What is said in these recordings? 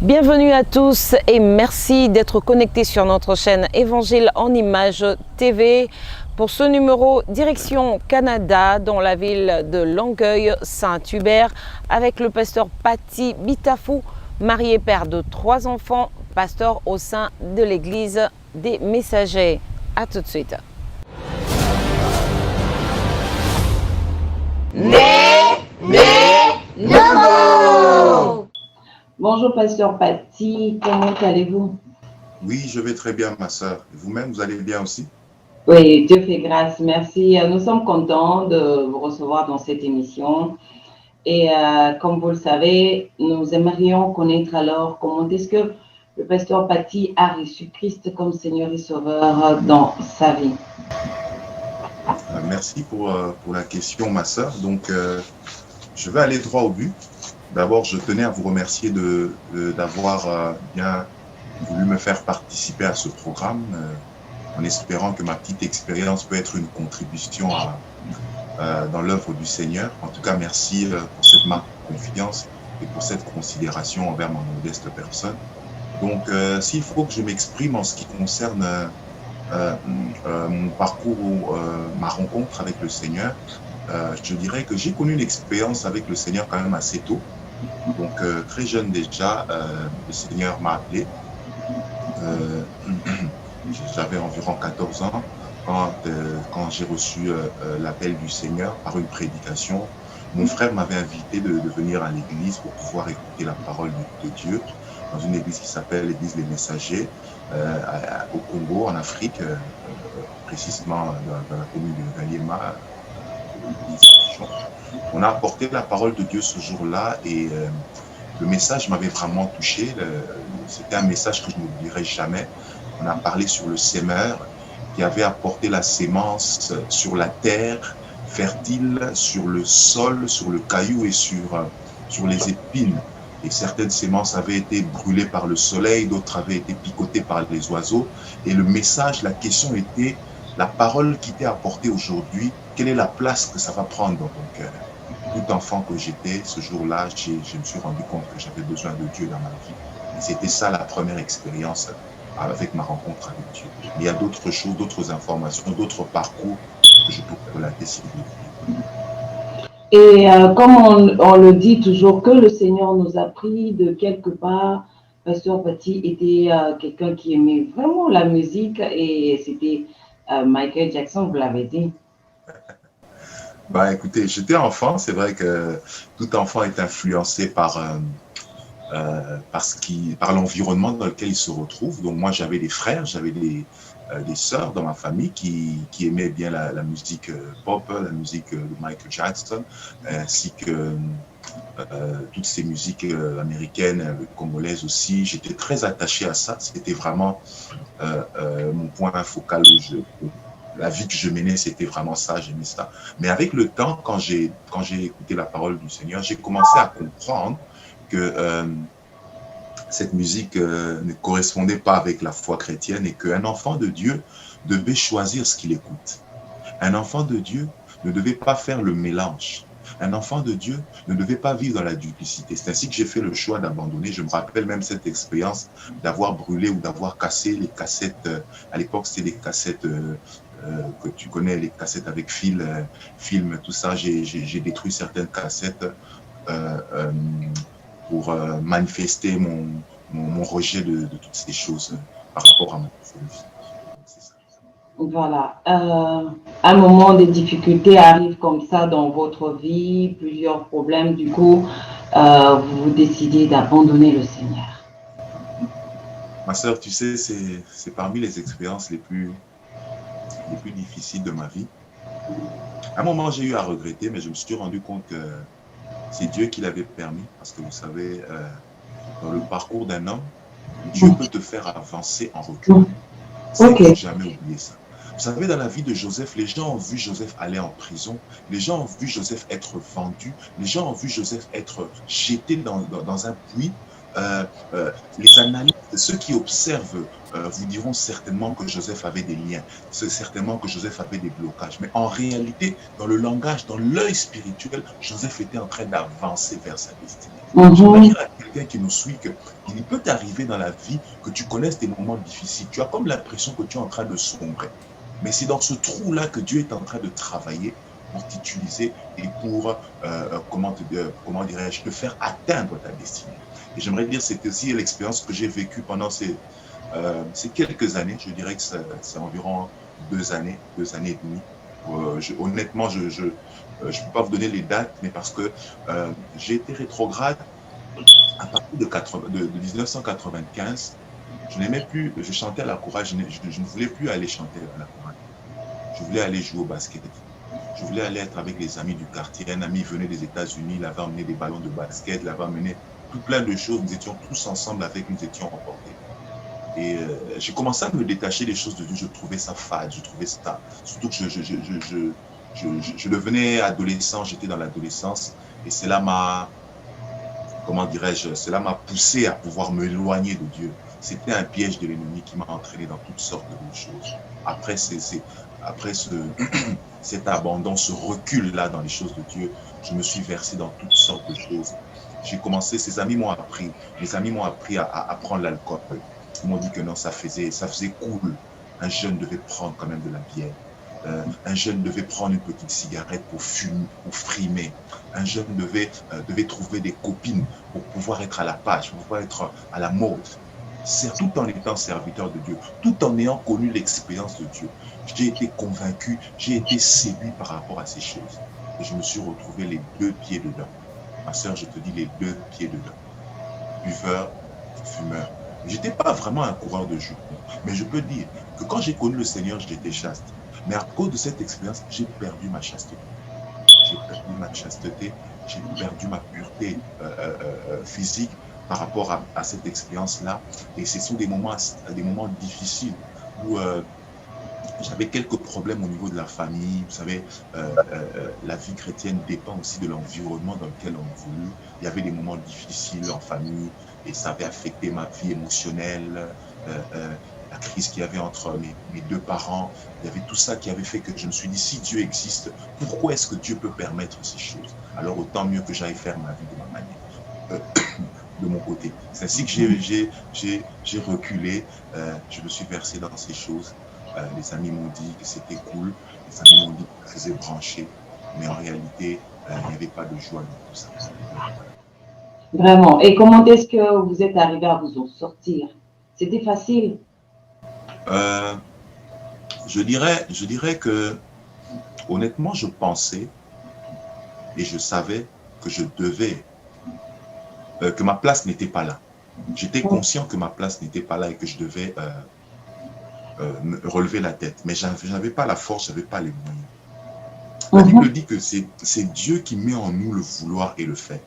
Bienvenue à tous et merci d'être connectés sur notre chaîne Évangile en Images TV. Pour ce numéro, direction Canada, dans la ville de Longueuil, Saint-Hubert, avec le pasteur Paty Bitafou, marié père de 3 enfants, pasteur au sein de l'église des Messagers. A tout de suite. Non. Bonjour pasteur Paty, comment allez-vous? Oui, je vais très bien, ma sœur. Vous-même, vous allez bien aussi? Oui, Dieu fait grâce, merci. Nous sommes contents de vous recevoir dans cette émission. Et comme vous le savez, nous aimerions connaître alors comment est-ce que le pasteur Paty a reçu Christ comme Seigneur et Sauveur dans sa vie. Merci pour la question, ma sœur. Donc, je vais aller droit au but. D'abord, je tenais à vous remercier d'avoir bien voulu me faire participer à ce programme, en espérant que ma petite expérience peut être une contribution dans l'œuvre du Seigneur. En tout cas, merci pour cette marque de confiance et pour cette considération envers ma modeste personne. Donc, s'il faut que je m'exprime en ce qui concerne mon parcours ou ma rencontre avec le Seigneur, je dirais que j'ai connu une expérience avec le Seigneur quand même assez tôt. Donc, très jeune déjà, le Seigneur m'a appelé. J'avais environ 14 ans quand j'ai reçu l'appel du Seigneur par une prédication. Mon frère m'avait invité de venir à l'église pour pouvoir écouter la parole de Dieu dans une église qui s'appelle l'église des Messagers au Congo, en Afrique, précisément dans la commune de Galiema. On a apporté la parole de Dieu ce jour-là et le message m'avait vraiment touché. C'était un message que je n'oublierai jamais. On a parlé sur le semeur qui avait apporté la sémence sur la terre fertile, sur le sol, sur le caillou et sur les épines. Et certaines sémences avaient été brûlées par le soleil, d'autres avaient été picotées par les oiseaux. Et le message, la question était, la parole qui t'est apportée aujourd'hui, quelle est la place que ça va prendre dans ton cœur? Tout enfant que j'étais, ce jour-là, je me suis rendu compte que j'avais besoin de Dieu dans ma vie. Et c'était ça la première expérience avec ma rencontre avec Dieu. Il y a d'autres choses, d'autres informations, d'autres parcours que je peux relater si vous voulez. Et comme on le dit toujours, que le Seigneur nous a pris de quelque part, pasteur Paty était quelqu'un qui aimait vraiment la musique et c'était Michael Jackson, vous l'avez dit. Bah, écoutez, j'étais enfant, c'est vrai que tout enfant est influencé par l'environnement dans lequel il se retrouve. Donc moi, j'avais des frères, j'avais des sœurs dans ma famille qui aimaient bien la musique pop, la musique de Michael Jackson, ainsi que toutes ces musiques américaines, congolaises aussi. J'étais très attaché à ça. C'était vraiment mon point focal la vie que je menais, c'était vraiment ça, j'aimais ça. Mais avec le temps, quand j'ai écouté la parole du Seigneur, j'ai commencé à comprendre que cette musique ne correspondait pas avec la foi chrétienne et qu'un enfant de Dieu devait choisir ce qu'il écoute. Un enfant de Dieu ne devait pas faire le mélange. Un enfant de Dieu ne devait pas vivre dans la duplicité. C'est ainsi que j'ai fait le choix d'abandonner. Je me rappelle même cette expérience d'avoir brûlé ou d'avoir cassé les cassettes. À l'époque, c'était des cassettes que tu connais, les cassettes avec film, tout ça. J'ai détruit certaines cassettes pour manifester mon rejet de toutes ces choses par rapport à ma vie. Voilà. Un moment de difficulté arrive comme ça dans votre vie, plusieurs problèmes, du coup, vous décidez d'abandonner le Seigneur. Ma sœur, tu sais, c'est parmi les expériences les plus difficiles de ma vie. À un moment, j'ai eu à regretter, mais je me suis rendu compte que c'est Dieu qui l'avait permis, parce que vous savez, dans le parcours d'un homme, Dieu peut te faire avancer en recul. Il ne faut jamais oublier ça. Vous savez, dans la vie de Joseph, les gens ont vu Joseph aller en prison, les gens ont vu Joseph être vendu, les gens ont vu Joseph être jeté dans un puits. Les analystes, ceux qui observent, vous diront certainement que Joseph avait des liens, certainement que Joseph avait des blocages. Mais en réalité, dans le langage, dans l'œil spirituel, Joseph était en train d'avancer vers sa destinée. Je veux dire à quel quelqu'un qui nous suit, qu'il peut t'arriver dans la vie que tu connaisses des moments difficiles. Tu as comme l'impression que tu es en train de sombrer. Mais c'est dans ce trou-là que Dieu est en train de travailler pour t'utiliser et pour, comment dirais-je, te faire atteindre ta destinée. Et j'aimerais dire, c'est aussi l'expérience que j'ai vécue pendant ces quelques années. Je dirais que c'est environ 2 années et demie. Honnêtement, je ne peux pas vous donner les dates, mais parce que j'ai été rétrograde à partir de 1995. Je n'aimais plus, je chantais à la chorale, je ne voulais plus aller chanter à la chorale. Je voulais aller jouer au basket. Je voulais aller être avec les amis du quartier. Un ami venait des États-Unis, il avait emmené des ballons de basket, il avait emmené tout plein de choses. Nous étions tous ensemble avec, nous étions emportés. Et j'ai commencé à me détacher des choses de Dieu. Je trouvais ça fade, je trouvais ça. Surtout que je devenais adolescent, j'étais dans l'adolescence. Et cela m'a, comment dirais-je, cela m'a poussé à pouvoir m'éloigner de Dieu. C'était un piège de l'ennemi qui m'a entraîné dans toutes sortes de choses. Après cet abandon, ce recul-là dans les choses de Dieu, je me suis versé dans toutes sortes de choses. J'ai commencé, mes amis m'ont appris à prendre l'alcool. Ils m'ont dit que non, ça faisait cool. Un jeune devait prendre quand même de la bière. Un jeune devait prendre une petite cigarette pour fumer, pour frimer. Un jeune devait trouver des copines pour pouvoir être à la page, pour pouvoir être à la mode. C'est tout en étant serviteur de Dieu, tout en ayant connu l'expérience de Dieu. J'ai été convaincu, j'ai été séduit par rapport à ces choses. Et je me suis retrouvé les 2 pieds dedans. Ma sœur, je te dis les 2 pieds dedans. Buveur, fumeur. Je n'étais pas vraiment un coureur de jus. Mais je peux dire que quand j'ai connu le Seigneur, j'étais chaste. Mais à cause de cette expérience, j'ai perdu ma chasteté. J'ai perdu ma chasteté, j'ai perdu ma pureté physique par rapport à cette expérience-là. Et ce sont des moments difficiles où j'avais quelques problèmes au niveau de la famille. Vous savez, la vie chrétienne dépend aussi de l'environnement dans lequel on évolue. Il y avait des moments difficiles en famille et ça avait affecté ma vie émotionnelle. La crise qu'il y avait entre mes 2 parents, il y avait tout ça qui avait fait que je me suis dit, si Dieu existe, pourquoi est-ce que Dieu peut permettre ces choses? Alors autant mieux que j'aille faire ma vie de ma manière. De mon côté. C'est ainsi que j'ai reculé, je me suis versé dans ces choses. Les amis m'ont dit que c'était cool, les amis m'ont dit que ça faisait brancher, mais en réalité, il n'y avait pas de joie dans tout ça. Vraiment. Et comment est-ce que vous êtes arrivé à vous en sortir? C'était facile? Je dirais que, honnêtement, je pensais et je savais que je devais que ma place n'était pas là. J'étais conscient que ma place n'était pas là et que je devais me relever la tête. Mais je n'avais pas la force, je n'avais pas les moyens. La Bible dit que c'est Dieu qui met en nous le vouloir et le faire.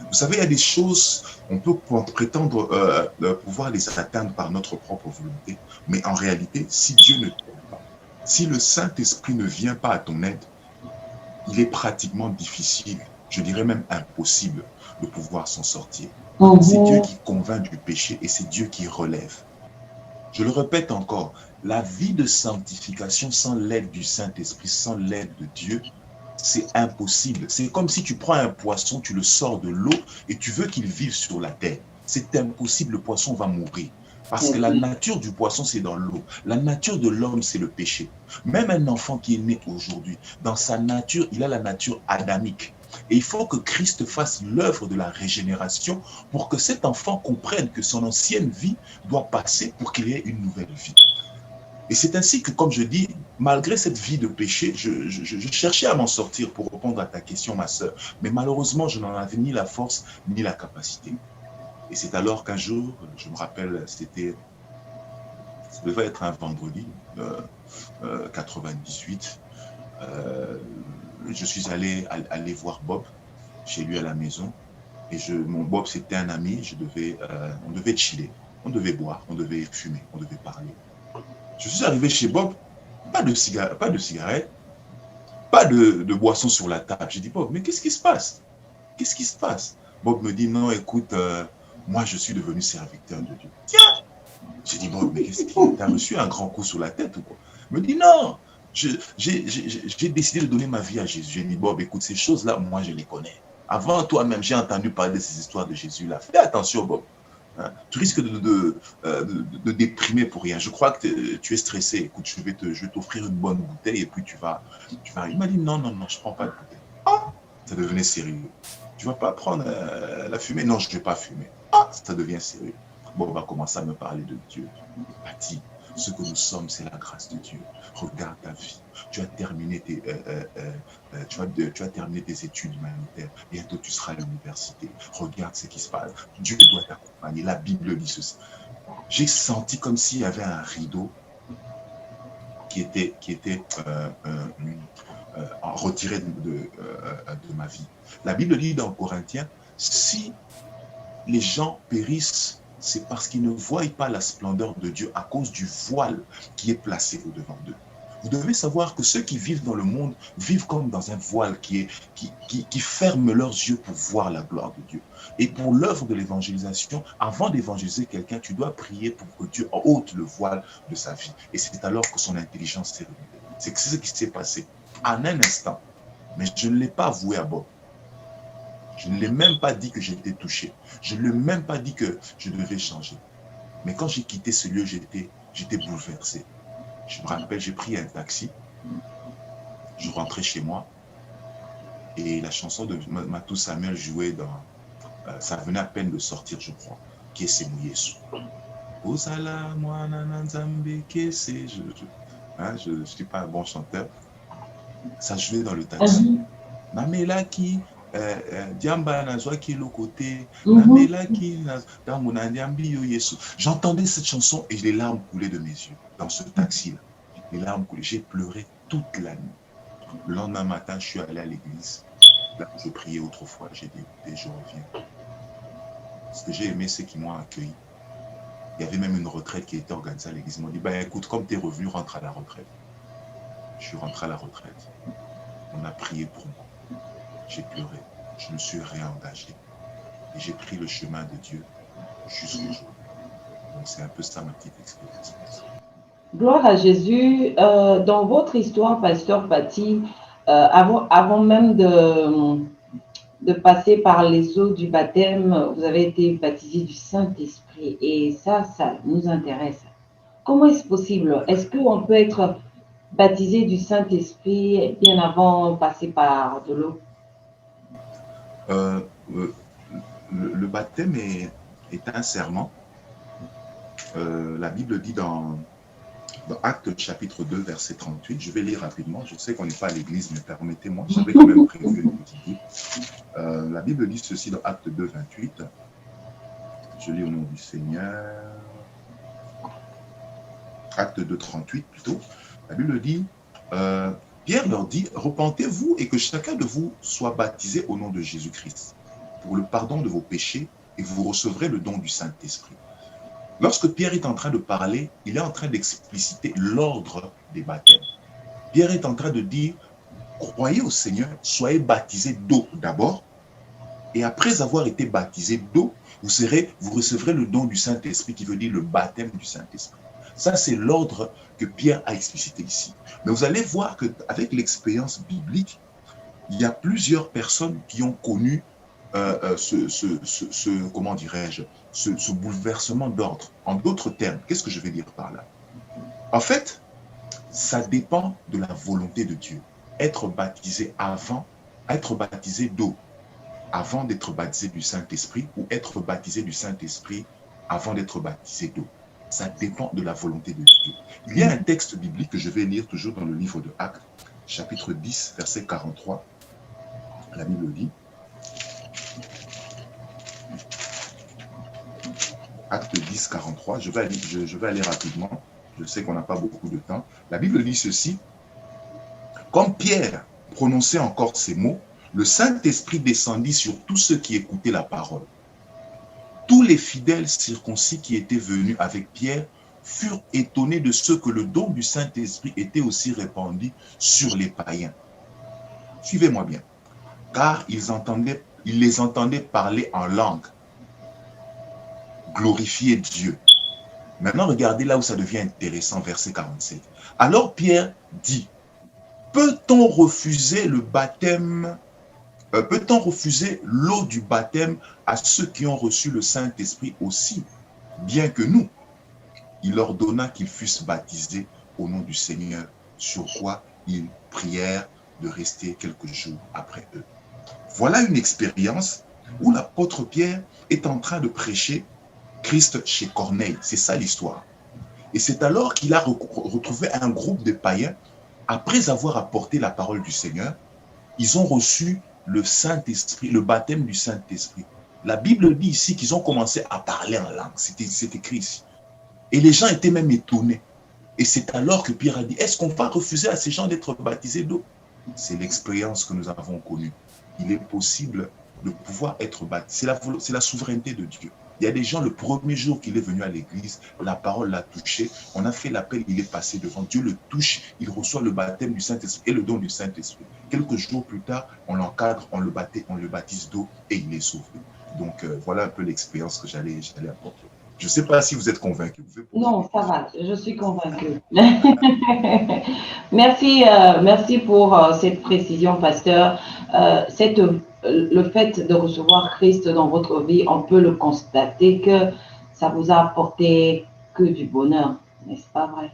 Vous savez, il y a des choses, on peut prétendre pouvoir les atteindre par notre propre volonté. Mais en réalité, si Dieu ne t'aide pas, si le Saint-Esprit ne vient pas à ton aide, il est pratiquement difficile, je dirais même impossible, de pouvoir s'en sortir. C'est Dieu qui convainc du péché et c'est Dieu qui relève. Je le répète encore, la vie de sanctification sans l'aide du Saint-Esprit, sans l'aide de Dieu, c'est impossible. C'est comme si tu prends un poisson, tu le sors de l'eau et tu veux qu'il vive sur la terre. C'est impossible, le poisson va mourir. Parce que la nature du poisson, c'est dans l'eau. La nature de l'homme, c'est le péché. Même un enfant qui est né aujourd'hui, dans sa nature, il a la nature adamique. Et il faut que Christ fasse l'œuvre de la régénération pour que cet enfant comprenne que son ancienne vie doit passer pour qu'il y ait une nouvelle vie. Et c'est ainsi que, comme je dis, malgré cette vie de péché, je cherchais à m'en sortir pour répondre à ta question, ma sœur. Mais malheureusement, je n'en avais ni la force ni la capacité. Et c'est alors qu'un jour, je me rappelle, ça devait être un vendredi 98, je suis allé voir Bob chez lui à la maison. Et mon Bob, c'était un ami, on devait chiller, on devait boire, on devait fumer, on devait parler. Je suis arrivé chez Bob, pas de cigarette, pas de boisson sur la table. J'ai dit, Bob, mais qu'est-ce qui se passe? Qu'est-ce qui se passe? Bob me dit, non, écoute, moi, je suis devenu serviteur de Dieu. Tiens! J'ai dit, Bob, mais qu'est-ce que t'as reçu un grand coup sur la tête ou quoi? Il me dit, non, j'ai décidé de donner ma vie à Jésus. J'ai dit, Bob, écoute, ces choses-là, moi, je les connais. Avant toi-même, j'ai entendu parler de ces histoires de Jésus-là. Fais attention, Bob. Hein? Tu risques de déprimer pour rien. Je crois que tu es stressé. Écoute, je vais t'offrir une bonne bouteille et puis tu vas. Il m'a dit non, non, non, je ne prends pas de bouteille. Ah, ça devenait sérieux. Tu ne vas pas prendre la fumée? Non, je ne vais pas fumer. Ah, ça devient sérieux. Bon, on va commencer à me parler de Dieu. Bati, ce que nous sommes, c'est la grâce de Dieu. Regarde ta vie. Tu as terminé tes études humanitaires. Bientôt, tu seras à l'université. Regarde ce qui se passe. Dieu doit t'accompagner. La Bible dit ceci. J'ai senti comme s'il y avait un rideau qui était retiré de ma vie. La Bible dit dans Corinthiens, si les gens périssent, c'est parce qu'ils ne voient pas la splendeur de Dieu à cause du voile qui est placé au-devant d'eux. Vous devez savoir que ceux qui vivent dans le monde vivent comme dans un voile qui ferme leurs yeux pour voir la gloire de Dieu. Et pour l'œuvre de l'évangélisation, avant d'évangéliser quelqu'un, tu dois prier pour que Dieu ôte le voile de sa vie. Et c'est alors que son intelligence s'est révélée. C'est ce qui s'est passé en un instant. Mais je ne l'ai pas avoué à Bob. Je ne l'ai même pas dit que j'étais touché. Je ne lui ai même pas dit que je devais changer. Mais quand j'ai quitté ce lieu, j'étais bouleversé. Je me rappelle, j'ai pris un taxi. Je rentrais chez moi. Et la chanson de Matou Samuel jouait dans... ça venait à peine de sortir, je crois. Qui est Yesu. Osala, moi, nananzambe, kese. Je ne suis pas un bon chanteur. Ça jouait dans le taxi. Namela qui... J'entendais cette chanson et les larmes coulaient de mes yeux dans ce taxi-là. Les larmes coulaient. J'ai pleuré toute la nuit. Le lendemain matin, je suis allé à l'église. Là où je priais autrefois, j'ai dit, écoutez, je reviens. Ce que j'ai aimé, c'est qu'ils m'ont accueilli. Il y avait même une retraite qui était organisée à l'église. Ils m'ont dit, écoute, comme tu es revenu, rentre à la retraite. Je suis rentré à la retraite. On a prié pour moi. J'ai pleuré, je me suis réengagé et j'ai pris le chemin de Dieu jusqu'au jour. Donc c'est un peu ça ma petite expérience. Gloire à Jésus. Dans votre histoire, Pasteur Pati, avant même de passer par les eaux du baptême, vous avez été baptisé du Saint-Esprit et ça nous intéresse. Comment est-ce possible? Est-ce qu'on peut être baptisé du Saint-Esprit bien avant de passer par de l'eau? Le baptême est un serment. La Bible dit dans Actes chapitre 2, verset 38, je vais lire rapidement, je sais qu'on n'est pas à l'église, mais permettez-moi, j'avais quand même prévu une petite vie. La Bible dit ceci dans Actes 2, 28, je lis au nom du Seigneur, Actes 2, 38 plutôt, la Bible dit, Pierre leur dit, repentez-vous et que chacun de vous soit baptisé au nom de Jésus-Christ pour le pardon de vos péchés et vous recevrez le don du Saint-Esprit. Lorsque Pierre est en train de parler, il est en train d'expliciter l'ordre des baptêmes. Pierre est en train de dire, croyez au Seigneur, soyez baptisés d'eau d'abord et après avoir été baptisés d'eau, vous recevrez le don du Saint-Esprit qui veut dire le baptême du Saint-Esprit. Ça, c'est l'ordre que Pierre a explicité ici. Mais vous allez voir qu'avec l'expérience biblique, il y a plusieurs personnes qui ont connu comment dirais-je, ce bouleversement d'ordre. En d'autres termes, qu'est-ce que je vais dire par là? En fait, ça dépend de la volonté de Dieu. Être baptisé d'eau avant d'être baptisé du Saint-Esprit ou être baptisé du Saint-Esprit avant d'être baptisé d'eau. Ça dépend de la volonté de Dieu. Il y a un texte biblique que je vais lire toujours dans le livre de Actes, chapitre 10, verset 43. La Bible dit, Acte 10, 43, je vais aller rapidement, je sais qu'on n'a pas beaucoup de temps. La Bible dit ceci, comme Pierre prononçait encore ces mots, le Saint-Esprit descendit sur tous ceux qui écoutaient la parole. Tous les fidèles circoncis qui étaient venus avec Pierre furent étonnés de ce que le don du Saint-Esprit était aussi répandu sur les païens. Suivez-moi bien. Car ils les entendaient parler en langue, glorifier Dieu. Maintenant, regardez là où ça devient intéressant, verset 47. Alors Pierre dit, peut-on refuser le baptême Peut-on refuser l'eau du baptême à ceux qui ont reçu le Saint-Esprit aussi, bien que nous, il leur donna qu'ils fussent baptisés au nom du Seigneur, sur quoi ils prièrent de rester quelques jours après eux. Voilà une expérience où l'apôtre Pierre est en train de prêcher Christ chez Corneille. C'est ça l'histoire. Et c'est alors qu'il a retrouvé un groupe de païens. Après avoir apporté la parole du Seigneur, ils ont reçu le Saint-Esprit, le baptême du Saint-Esprit. La Bible dit ici qu'ils ont commencé à parler en langue. C'est écrit ici. Et les gens étaient même étonnés. Et c'est alors que Pierre a dit, est-ce qu'on va refuser à ces gens d'être baptisés d'eau? C'est l'expérience que nous avons connue. Il est possible de pouvoir être baptisé. C'est la souveraineté de Dieu. Il y a des gens, le premier jour qu'il est venu à l'église, la parole l'a touché, on a fait l'appel, il est passé devant, Dieu le touche, il reçoit le baptême du Saint-Esprit et le don du Saint-Esprit. Quelques jours plus tard, on l'encadre, on le baptise d'eau et il est sauvé. Donc voilà un peu l'expérience que j'allais apporter. Je ne sais pas si vous êtes convaincu. Non, ça va, je suis convaincue. Merci pour cette précision, pasteur. Le fait de recevoir Christ dans votre vie, on peut le constater que ça vous a apporté que du bonheur, n'est-ce pas vrai?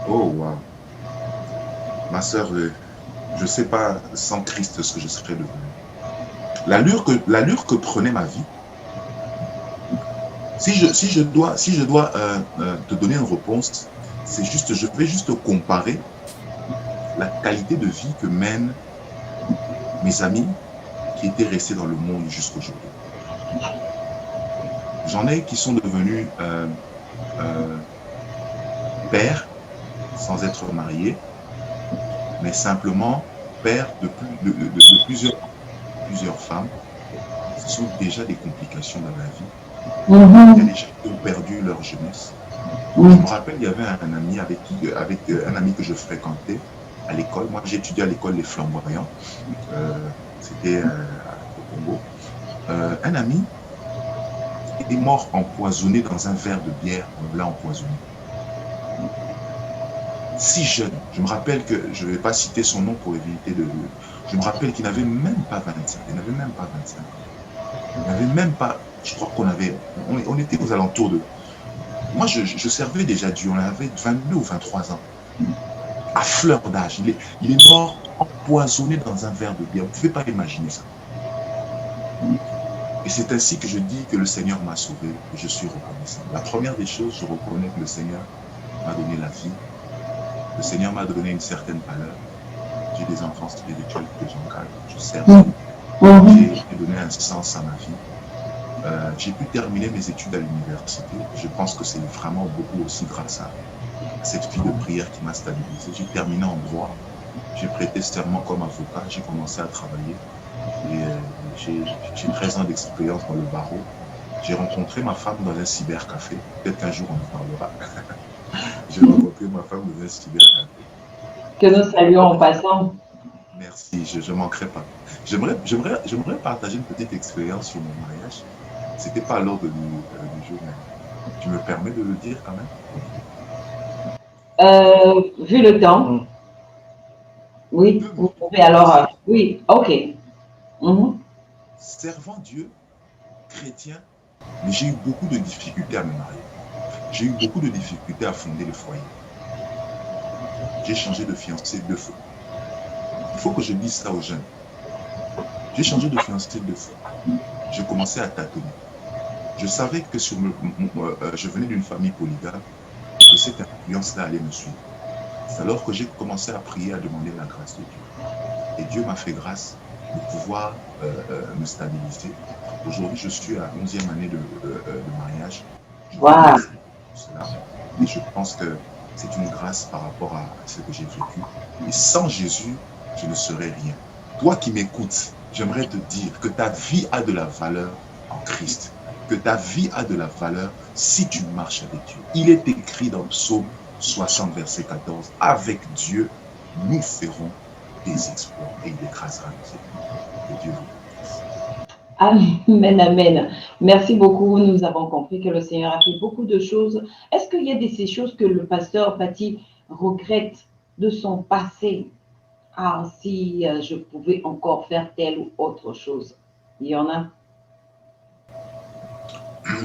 Oh, wow. Ma sœur, je ne sais pas sans Christ ce que je serais devenu. L'allure que prenait ma vie, si je dois te donner une réponse, c'est juste, je vais juste comparer la qualité de vie que mènent mes amis qui étaient restés dans le monde jusqu'aujourd'hui. J'en ai qui sont devenus pères sans être mariés, mais simplement pères de plusieurs femmes. Ce sont déjà des complications dans la vie. Il y a des gens qui ont perdu leur jeunesse. Je me rappelle, il y avait un ami avec un ami que je fréquentais à l'école. Moi, j'ai étudié à l'école Les Flamboyants. C'était au Congo. Un ami est mort empoisonné dans un verre de bière. On l'a empoisonné. Si jeune. Je me rappelle que, je ne vais pas citer son nom pour éviter de... Je me rappelle qu'il n'avait même pas 25. Il n'avait même pas 25 ans. Il n'avait même pas... Je crois on était aux alentours de... Moi, je servais déjà Dieu. On avait 22 ou 23 ans. À fleur d'âge. Il est mort empoisonné dans un verre de bière. Vous ne pouvez pas imaginer ça. Et c'est ainsi que je dis que le Seigneur m'a sauvé et je suis reconnaissant. La première des choses, je reconnais que le Seigneur m'a donné la vie. Le Seigneur m'a donné une certaine valeur. J'ai des enfants spirituels que j'encadre, je sers. J'ai donné un sens à ma vie. J'ai pu terminer mes études à l'université. Je pense que c'est vraiment beaucoup aussi grâce à cette vie de prière qui m'a stabilisé. J'ai terminé en droit. J'ai prêté serment comme avocat. J'ai commencé à travailler. Et j'ai 13 ans d'expérience dans le barreau. J'ai rencontré ma femme dans un cybercafé. Peut-être qu'un jour on en parlera. J'ai rencontré ma femme dans un cybercafé. Que nous saluons en passant. Merci, je ne manquerai pas. J'aimerais partager une petite expérience sur mon mariage. Ce n'était pas à l'ordre du jour, mais tu me permets de le dire quand même? Vu le temps. Oui, vous pouvez alors. Oui, ok. Servant Dieu, chrétien, mais j'ai eu beaucoup de difficultés à me marier. J'ai eu beaucoup de difficultés à fonder le foyer. J'ai changé de fiancé 2 fois. Il faut que je dise ça aux jeunes. J'ai changé de fiancé 2 fois. J'ai commencé à tâtonner. Je savais que je venais d'une famille polygame et que cette influence-là allait me suivre. C'est alors que j'ai commencé à prier, à demander la grâce de Dieu. Et Dieu m'a fait grâce de pouvoir me stabiliser. Aujourd'hui, je suis à 11e année de mariage. Wow. Et je pense que c'est une grâce par rapport à ce que j'ai vécu. Et sans Jésus, je ne serais rien. Toi qui m'écoutes, j'aimerais te dire que ta vie a de la valeur en Christ. Que ta vie a de la valeur si tu marches avec Dieu. Il est écrit dans Psaume 60, verset 14, « Avec Dieu, nous ferons des exploits et il écrasera nos ennemis. » Que Dieu vous bénisse. Amen, amen. Merci beaucoup. Nous avons compris que le Seigneur a fait beaucoup de choses. Est-ce qu'il y a ces choses que le pasteur Paty regrette de son passé? ah, si je pouvais encore faire telle ou autre chose. Il y en a.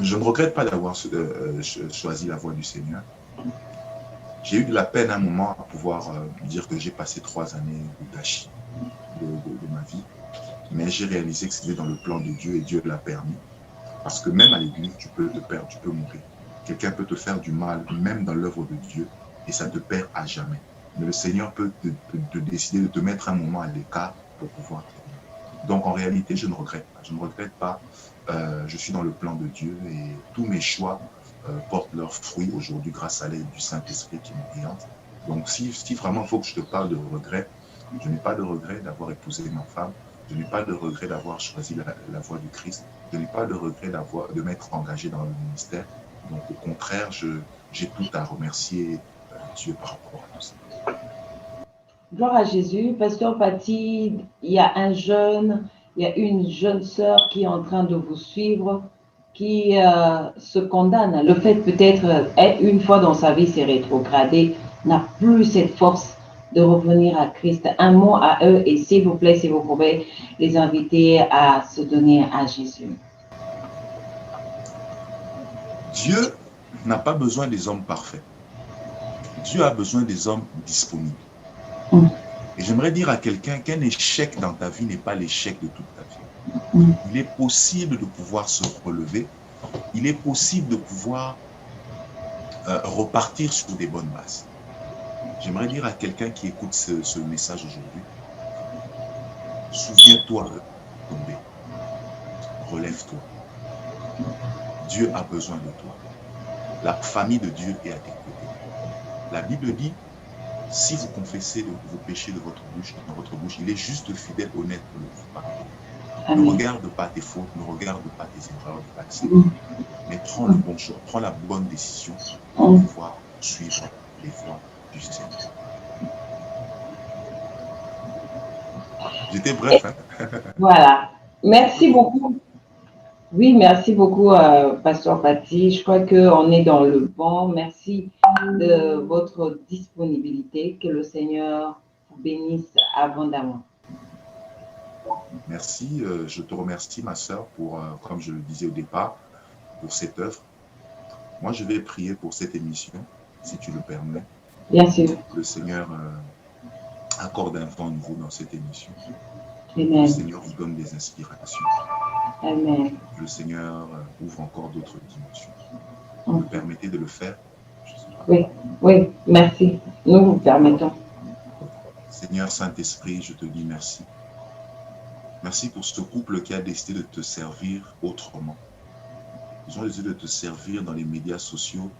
Je ne regrette pas d'avoir choisi la voie du Seigneur. J'ai eu de la peine à un moment à pouvoir dire que j'ai passé 3 années de gâchis de ma vie. Mais j'ai réalisé que c'était dans le plan de Dieu et Dieu l'a permis. Parce que même à l'église, tu peux te perdre, tu peux mourir. Quelqu'un peut te faire du mal, même dans l'œuvre de Dieu, et ça te perd à jamais. Mais le Seigneur peut te décider de te mettre un moment à l'écart pour pouvoir t'aider. Donc en réalité, je ne regrette pas. Je ne regrette pas. Je suis dans le plan de Dieu et tous mes choix portent leurs fruits aujourd'hui grâce à l'aide du Saint-Esprit qui m'oriente. Donc si vraiment il faut que je te parle de regret, je n'ai pas de regret d'avoir épousé ma femme. Je n'ai pas de regret d'avoir choisi la voie du Christ. Je n'ai pas de regret de m'être engagé dans le ministère. Donc au contraire, j'ai tout à remercier Dieu par rapport à tout ça. Gloire à Jésus. Pasteur Paty, il y a une jeune sœur qui est en train de vous suivre, qui se condamne. Le fait peut-être, une fois dans sa vie, s'est rétrogradé, n'a plus cette force de revenir à Christ. Un mot à eux et s'il vous plaît, si vous pouvez les inviter à se donner à Jésus. Dieu n'a pas besoin des hommes parfaits. Dieu a besoin des hommes disponibles. Et j'aimerais dire à quelqu'un qu'un échec dans ta vie n'est pas l'échec de toute ta vie. Il est possible de pouvoir se relever. Il est possible de pouvoir repartir sur des bonnes bases. J'aimerais dire à quelqu'un qui écoute ce message aujourd'hui, souviens-toi de tomber. Relève-toi. Dieu a besoin de toi. La famille de Dieu est à tes côtés. La Bible dit, si vous confessez vos péchés dans votre bouche, il est juste fidèle, honnête pour vous pardonner. Ne regarde pas tes fautes, ne regarde pas tes erreurs de passé, mais prends le bon choix, prends la bonne décision pour pouvoir suivre les voies du Seigneur. J'étais bref. Hein? Voilà. Merci beaucoup. Oui, merci beaucoup, Pasteur Paty. Je crois qu'on est dans le bon. Merci de votre disponibilité. Que le Seigneur vous bénisse abondamment. Merci. Je te remercie, ma sœur, pour, comme je le disais au départ, pour cette œuvre. Moi, je vais prier pour cette émission, si tu le permets. Bien sûr. Le Seigneur accorde un vent nouveau dans cette émission. Amen. Le Seigneur vous donne des inspirations. Amen. Le Seigneur ouvre encore d'autres dimensions. Vous me permettez de le faire? Oui, merci. Nous vous permettons. Seigneur Saint-Esprit, je te dis merci. Merci pour ce couple qui a décidé de te servir autrement. Ils ont décidé de te servir dans les médias sociaux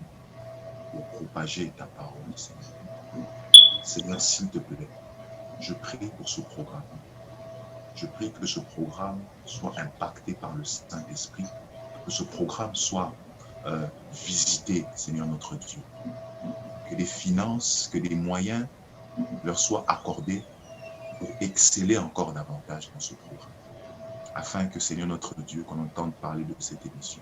pour propager ta parole, Seigneur. Seigneur, s'il te plaît, je prie pour ce programme. Je prie que ce programme soit impacté par le Saint-Esprit, que ce programme soit visité, Seigneur notre Dieu. Que des finances, que des moyens leur soient accordés pour exceller encore davantage dans ce programme. Afin que, Seigneur notre Dieu, qu'on entende parler de cette émission.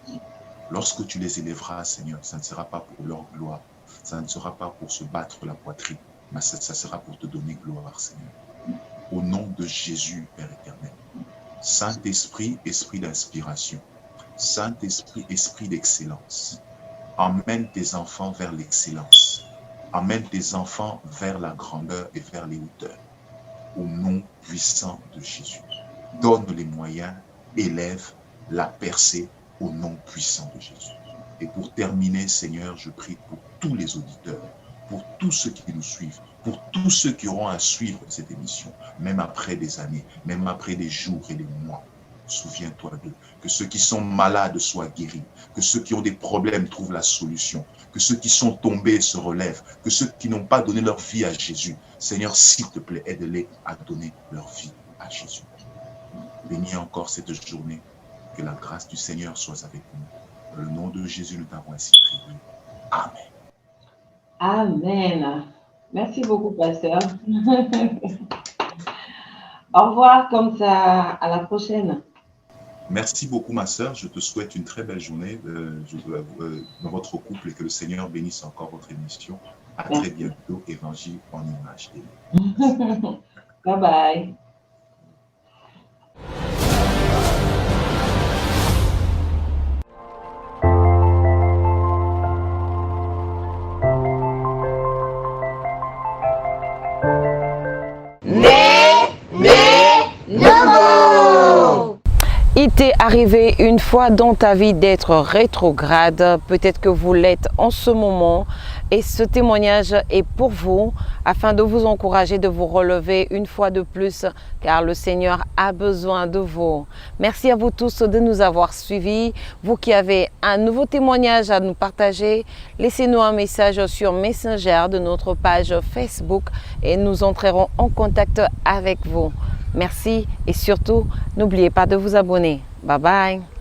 Lorsque tu les élèveras, Seigneur, ça ne sera pas pour leur gloire, ça ne sera pas pour se battre la poitrine, mais ça sera pour te donner gloire, Seigneur. Au nom de Jésus, Père éternel. Saint-Esprit, esprit d'inspiration. Saint-Esprit, esprit d'excellence. Emmène tes enfants vers l'excellence. Emmène tes enfants vers la grandeur et vers les hauteurs. Au nom puissant de Jésus. Donne les moyens, élève la percée au nom puissant de Jésus. Et pour terminer, Seigneur, je prie pour tous les auditeurs, pour tous ceux qui nous suivent, pour tous ceux qui auront à suivre cette émission, même après des années, même après des jours et des mois. Souviens-toi d'eux, que ceux qui sont malades soient guéris, que ceux qui ont des problèmes trouvent la solution, que ceux qui sont tombés se relèvent, que ceux qui n'ont pas donné leur vie à Jésus, Seigneur, s'il te plaît, aide-les à donner leur vie à Jésus. Bénis encore cette journée, que la grâce du Seigneur soit avec nous. Dans le nom de Jésus, nous t'avons ainsi prié. Amen. Amen. Merci beaucoup, pasteur. Au revoir, comme ça, à la prochaine. Merci beaucoup, ma sœur. Je te souhaite une très belle journée dans votre couple et que le Seigneur bénisse encore votre émission. À très bientôt, Évangile en image. Bye bye. Il t'est arrivé une fois dans ta vie d'être rétrograde, peut-être que vous l'êtes en ce moment et ce témoignage est pour vous afin de vous encourager, de vous relever une fois de plus car le Seigneur a besoin de vous. Merci à vous tous de nous avoir suivis. Vous qui avez un nouveau témoignage à nous partager, laissez-nous un message sur Messenger de notre page Facebook et nous entrerons en contact avec vous. Merci et surtout, n'oubliez pas de vous abonner. Bye bye.